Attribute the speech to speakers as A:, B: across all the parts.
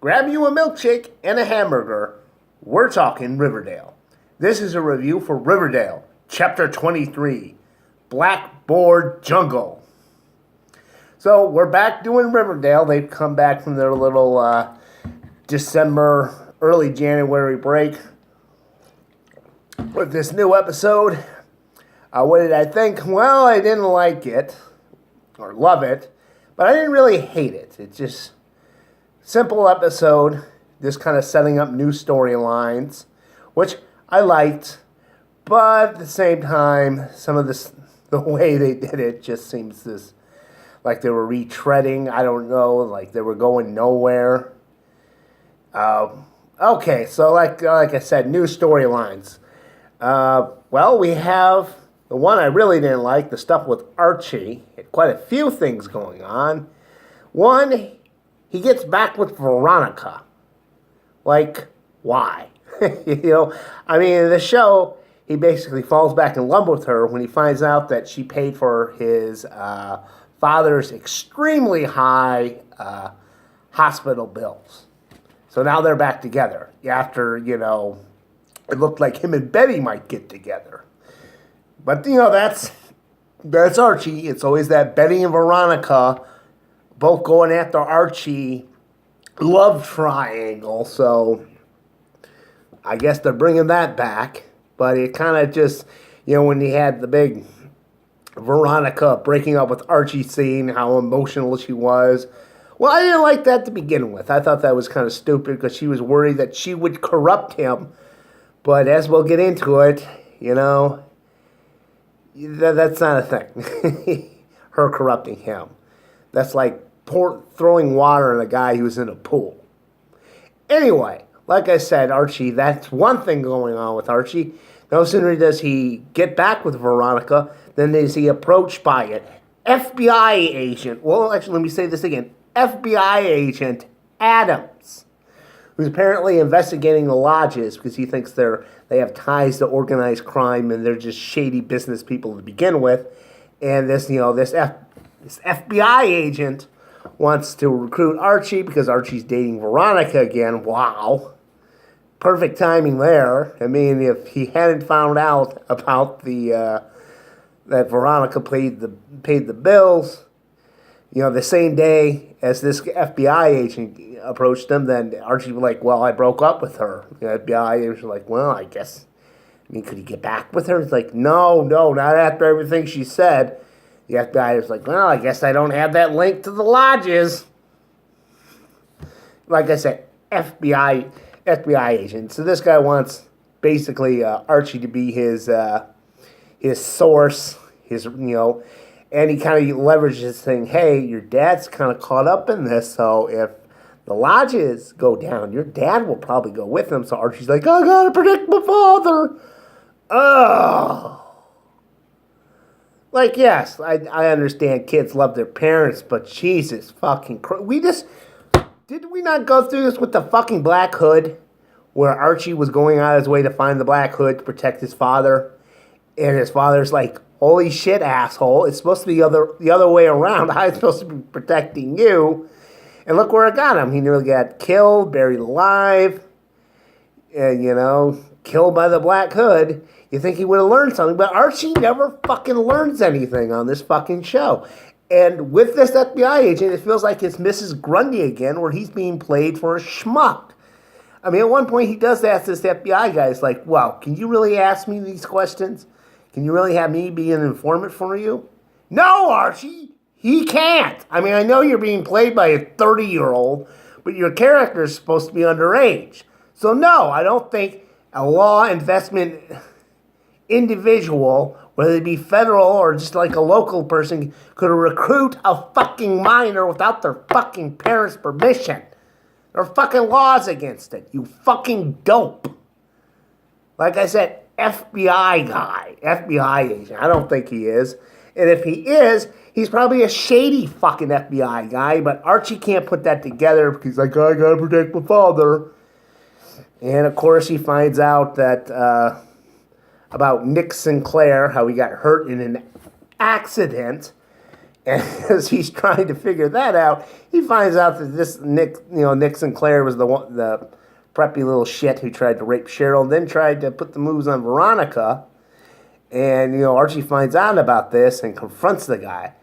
A: Grab you a milkshake and a hamburger. We're talking Riverdale. This is a review for Riverdale, Chapter 23, Blackboard Jungle. So we're back doing Riverdale. They've come back from their little December, early January break with this new episode. What did I think? Well, I didn't like it or love it, but I didn't really hate it. It's just simple episode, just kind of setting up new storylines, which I liked, but at the same time, some of the way they did it just seems like they were retreading. I don't know, like they were going nowhere. Okay, so like I said, new storylines. Well, we have the one I really didn't like, the stuff with Archie. Had quite a few things going on. One, he gets back with Veronica. Like, why? I mean, in the show, he basically falls back in love with her when he finds out that she paid for his father's extremely high hospital bills. So now they're back together after, it looked like him and Betty might get together. But, that's Archie. It's always that Betty and Veronica both going after Archie love triangle. So I guess they're bringing that back. But it kind of just, when you had the big Veronica breaking up with Archie scene, how emotional she was. Well, I didn't like that to begin with. I thought that was kind of stupid because she was worried that she would corrupt him. But as we'll get into it, that's not a thing. Her corrupting him. That's like throwing water on a guy who's in a pool. Anyway, like I said, Archie, that's one thing going on with Archie. No sooner does he get back with Veronica than is he approached by an FBI agent. Well, actually, let me say this again. FBI agent Adams, who's apparently investigating the lodges because he thinks they have ties to organized crime and they're just shady business people to begin with. And this FBI agent wants to recruit Archie because Archie's dating Veronica again. Wow. Perfect timing there. I mean, if he hadn't found out about that Veronica paid the bills, the same day as this FBI agent approached him, then Archie was like, well, I broke up with her. The FBI agent was like, well, I guess, could he get back with her? It's like, no, not after everything she said. The FBI was like, well, I guess I don't have that link to the lodges. Like I said, FBI agent. So this guy wants basically Archie to be his source, and he kind of leverages this thing. Hey, your dad's kind of caught up in this, so if the lodges go down, your dad will probably go with them. So Archie's like, I gotta protect my father. Oh. Like, yes, I understand kids love their parents, but Jesus fucking Christ. Did we not go through this with the fucking Black Hood? Where Archie was going out of his way to find the Black Hood to protect his father. And his father's like, holy shit, asshole. It's supposed to be the other way around. I'm supposed to be protecting you. And look where it got him. He nearly got killed, buried alive, and, killed by the Black Hood. You think he would have learned something, but Archie never fucking learns anything on this fucking show. And with this FBI agent, it feels like it's Mrs. Grundy again, where he's being played for a schmuck. I mean, at one point he does ask this FBI guy, he's like, well, can you really ask me these questions? Can you really have me be an informant for you? No, Archie, he can't. I mean, I know you're being played by a 30-year-old, but your character is supposed to be underage. So no, I don't think a law investment individual, whether it be federal or just like a local person, could recruit a fucking minor without their fucking parents' permission. There are fucking laws against it, you fucking dope. Like I said, FBI guy, FBI agent. I don't think he is. And if he is, he's probably a shady fucking FBI guy, but Archie can't put that together because he's like, I gotta protect my father. And of course he finds out that about Nick Sinclair, how he got hurt in an accident. And as he's trying to figure that out, he finds out that this Nick Sinclair was the preppy little shit who tried to rape Cheryl, and then tried to put the moves on Veronica. And Archie finds out about this and confronts the guy.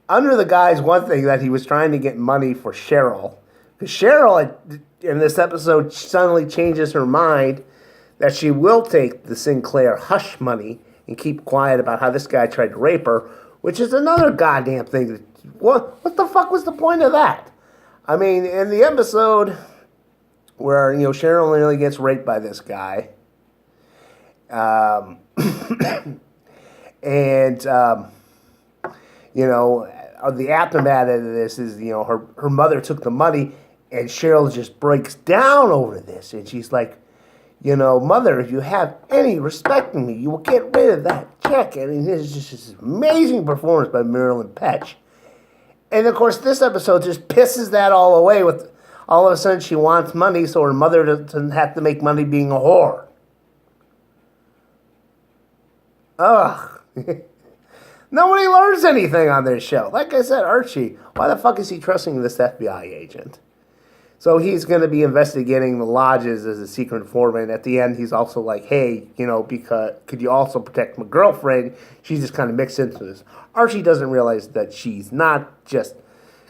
A: Under the guise, one thing, that he was trying to get money for Cheryl. Because Cheryl, in this episode, suddenly changes her mind that she will take the Sinclair hush money and keep quiet about how this guy tried to rape her, which is another goddamn thing. What the fuck was the point of that? I mean, in the episode where, Cheryl nearly gets raped by this guy, and, the aftermath of this is, her mother took the money, and Cheryl just breaks down over this. And she's like, Mother, if you have any respect in me, you will get rid of that check. And it's just this amazing performance by Marilyn Petch. And, of course, this episode just pisses that all away with all of a sudden she wants money so her mother doesn't have to make money being a whore. Ugh. Nobody learns anything on this show. Like I said, Archie, why the fuck is he trusting this FBI agent? So he's going to be investigating the lodges as a secret informant. At the end, he's also like, hey, because could you also protect my girlfriend? She's just kind of mixed into this. Archie doesn't realize that she's not just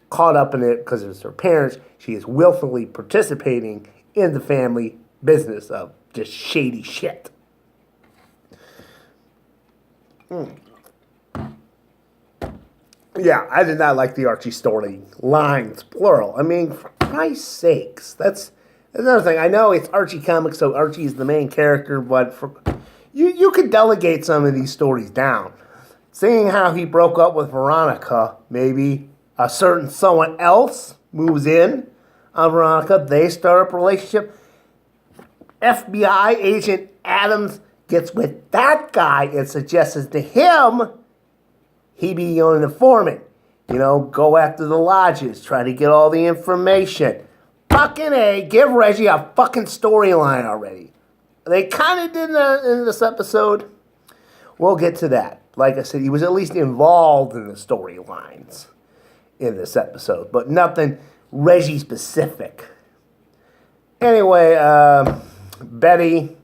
A: caught up in it because it's her parents. She is willfully participating in the family business of just shady shit. Yeah, I did not like the Archie story lines, plural. I mean, for Christ's sakes, that's another thing. I know it's Archie comics, so Archie is the main character, but you could delegate some of these stories down. Seeing how he broke up with Veronica, maybe a certain someone else moves in on Veronica, they start up a relationship. FBI agent Adams gets with that guy and suggests to him he be an informant. Go after the lodges, try to get all the information. Fucking A, give Reggie a fucking storyline already. They kind of did that in this episode. We'll get to that. Like I said, he was at least involved in the storylines in this episode, but nothing Reggie specific. Anyway, Betty,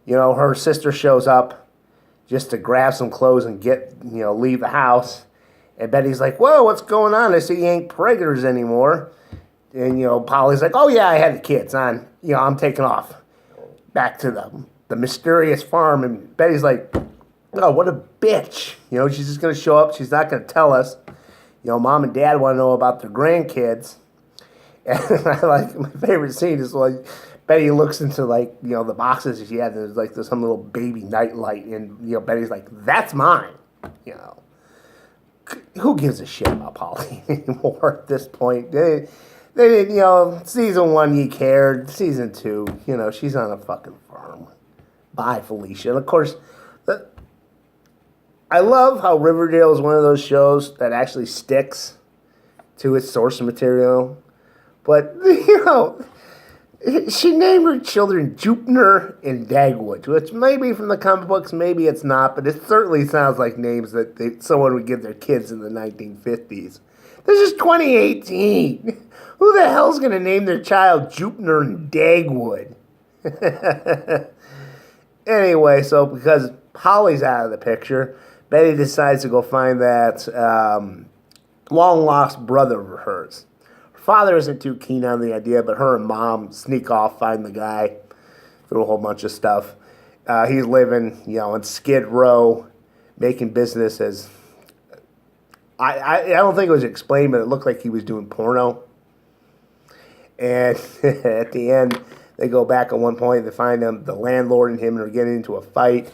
A: her sister shows up just to grab some clothes and leave the house. And Betty's like, whoa, what's going on? I see you ain't preggers anymore. And, Polly's like, oh, yeah, I had the kids on. I'm taking off back to the mysterious farm. And Betty's like, oh, what a bitch. She's just going to show up. She's not going to tell us. Mom and Dad want to know about their grandkids. And my favorite scene is like, Betty looks into the boxes she had. There's some little baby nightlight, and Betty's like, "That's mine." Who gives a shit about Polly anymore at this point? They didn't. Season 1 you cared. Season 2, she's on a fucking farm. Bye, Felicia. And of course, I love how Riverdale is one of those shows that actually sticks to its source material, but she named her children Jupiter and Dagwood, which may be from the comic books, maybe it's not, but it certainly sounds like names that someone would give their kids in the 1950s. This is 2018. Who the hell's going to name their child Jupiter and Dagwood? Anyway, so because Polly's out of the picture, Betty decides to go find that long-lost brother of hers. Father isn't too keen on the idea, but her and Mom sneak off, find the guy, through a whole bunch of stuff. He's living, in Skid Row, making business as... I don't think it was explained, but it looked like he was doing porno. And at the end, they go back at one point, they find him, the landlord and him are getting into a fight.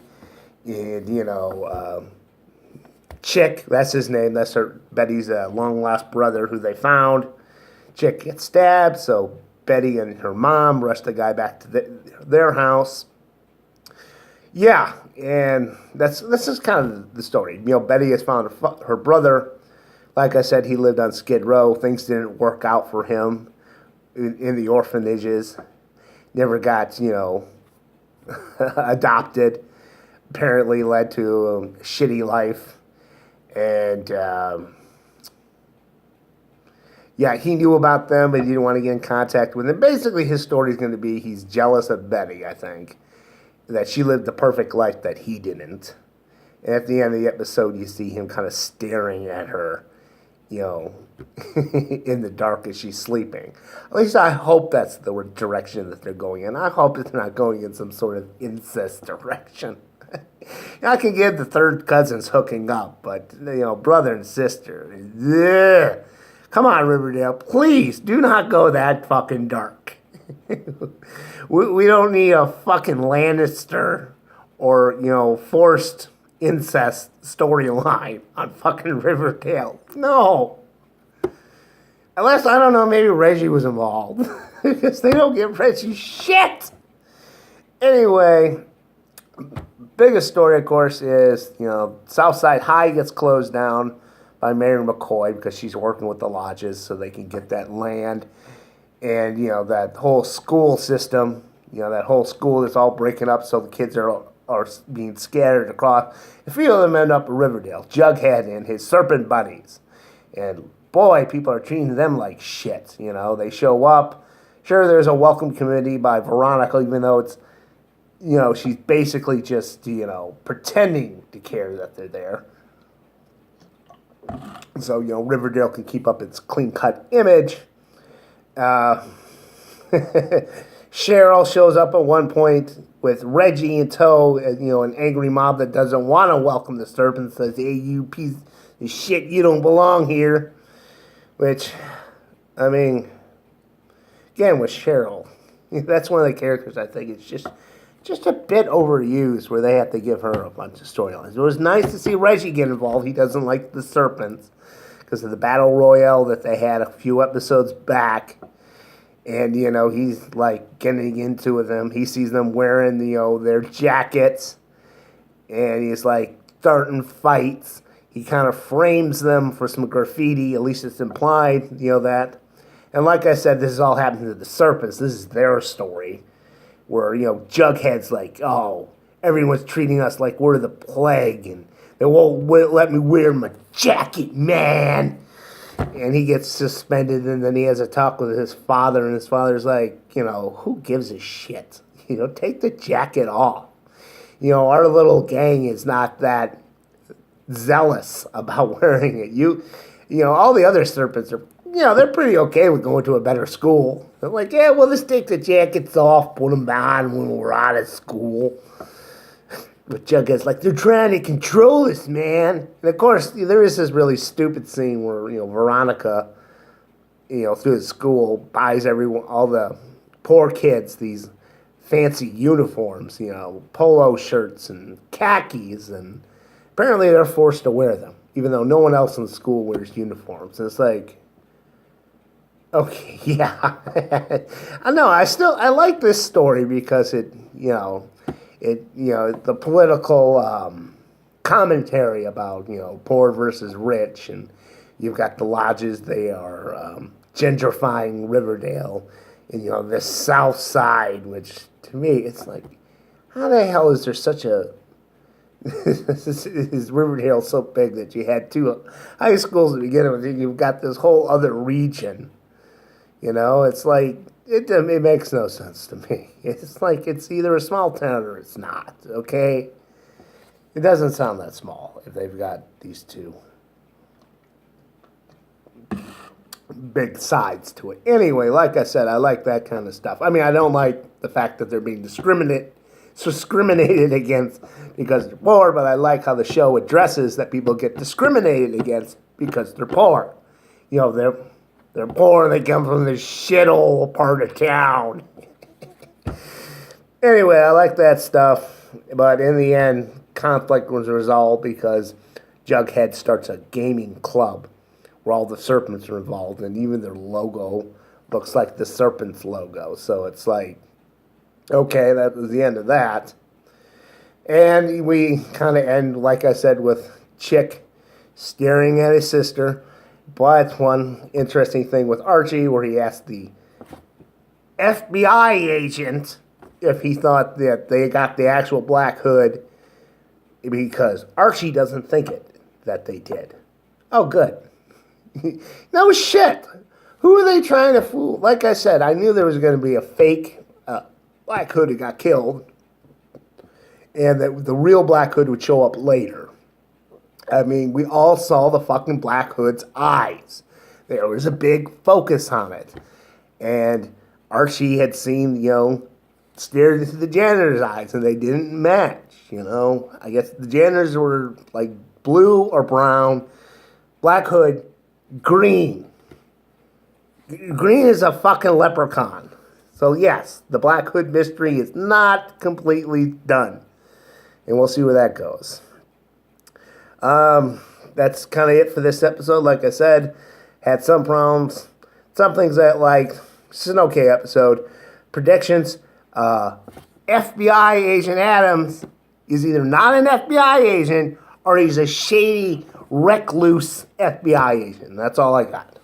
A: And, Chick, that's his name, that's Betty's long-lost brother who they found. Chick gets stabbed, so Betty and her mom rush the guy back to their house. Yeah, and this is kind of the story. Betty has found her brother. Like I said, he lived on Skid Row. Things didn't work out for him in the orphanages. Never got, adopted. Apparently led to a shitty life. And yeah, he knew about them, but he didn't want to get in contact with them. Basically, his story is going to be he's jealous of Betty, I think, that she lived the perfect life that he didn't. And at the end of the episode, you see him kind of staring at her, you know, in the dark as she's sleeping. At least I hope that's the direction that they're going in. I hope it's not going in some sort of incest direction. I can get the third cousins hooking up, but, you know, brother and sister, ugh. Come on, Riverdale, please do not go that fucking dark. we don't need a fucking Lannister or, you know, forced incest storyline on fucking Riverdale. No. Unless, I don't know, maybe Reggie was involved. Because they don't give Reggie shit. Anyway, biggest story, of course, is, you know, Southside High gets closed down by Mary McCoy because she's working with the lodges so they can get that land. And, you know, that whole school system, you know, that whole school is all breaking up so the kids are being scattered across. A few of them end up in Riverdale. Jughead and his serpent buddies. And, boy, people are treating them like shit, you know. They show up. Sure, there's a welcome committee by Veronica, even though it's, you know, she's basically just, you know, pretending to care that they're there. So, you know, Riverdale can keep up its clean-cut image. Cheryl shows up at one point with Reggie in tow, you know, an angry mob that doesn't want to welcome the serpent, says, hey, you piece of shit, you don't belong here. Which, I mean, again, with Cheryl, that's one of the characters I think is just a bit overused where they have to give her a bunch of storylines. It was nice to see Reggie get involved. He doesn't like the serpents because of the battle royale that they had a few episodes back. And, you know, he's, like, getting into them. He sees them wearing, you know, their jackets. And he's, like, starting fights. He kind of frames them for some graffiti. At least it's implied, you know, that. And like I said, this is all happening to the serpents. This is their story. Where, you know, Jughead's like, oh, everyone's treating us like we're the plague, and they won't let me wear my jacket, man. And he gets suspended, and then he has a talk with his father, and his father's like, you know, who gives a shit? You know, take the jacket off. You know, our little gang is not that zealous about wearing it. You know, all the other serpents are, you know, they're pretty okay with going to a better school. They're like, yeah, we'll just take the jackets off, put them on when we're out of school. But Jughead's like, they're trying to control us, man. And of course, there is this really stupid scene where, you know, Veronica, you know, through the school buys all the poor kids these fancy uniforms, you know, polo shirts and khakis, and apparently they're forced to wear them, even though no one else in the school wears uniforms. And it's like, okay, yeah. I know, I like this story because it, you know, the political commentary about, you know, poor versus rich, and you've got the lodges, they are gentrifying Riverdale, and, you know, the South Side, which, to me, it's like, how the hell is there such a, is Riverdale so big that you had two high schools to begin with, and you've got this whole other region, you know, it's like, it makes no sense to me. It's like it's either a small town or it's not, okay? It doesn't sound that small if they've got these two big sides to it. Anyway, like I said, I like that kind of stuff. I mean, I don't like the fact that they're being discriminated against because they're poor, but I like how the show addresses that people get discriminated against because they're poor. You know, they're poor and they come from this shithole part of town. Anyway, I like that stuff. But in the end, conflict was resolved because Jughead starts a gaming club where all the serpents are involved, and even their logo looks like the serpent's logo. So it's like, okay, that was the end of that. And we kind of end, like I said, with Chick staring at his sister. But one interesting thing with Archie where he asked the FBI agent if he thought that they got the actual Black Hood because Archie doesn't think it. that they did. Oh, good. No shit. Who are they trying to fool? Like I said, I knew there was going to be a fake Black Hood who got killed, and that the real Black Hood would show up later. I mean, we all saw the fucking Black Hood's eyes. There was a big focus on it. And Archie had seen, stared into the janitor's eyes, and they didn't match, I guess the janitors were like blue or brown. Black Hood, green. Green is a fucking leprechaun. So yes, the Black Hood mystery is not completely done. And we'll see where that goes. That's kind of it for this episode. Like I said, had some problems, some things I liked. It's an okay episode. Predictions, FBI agent Adams is either not an FBI agent or he's a shady, recluse FBI agent. That's all I got.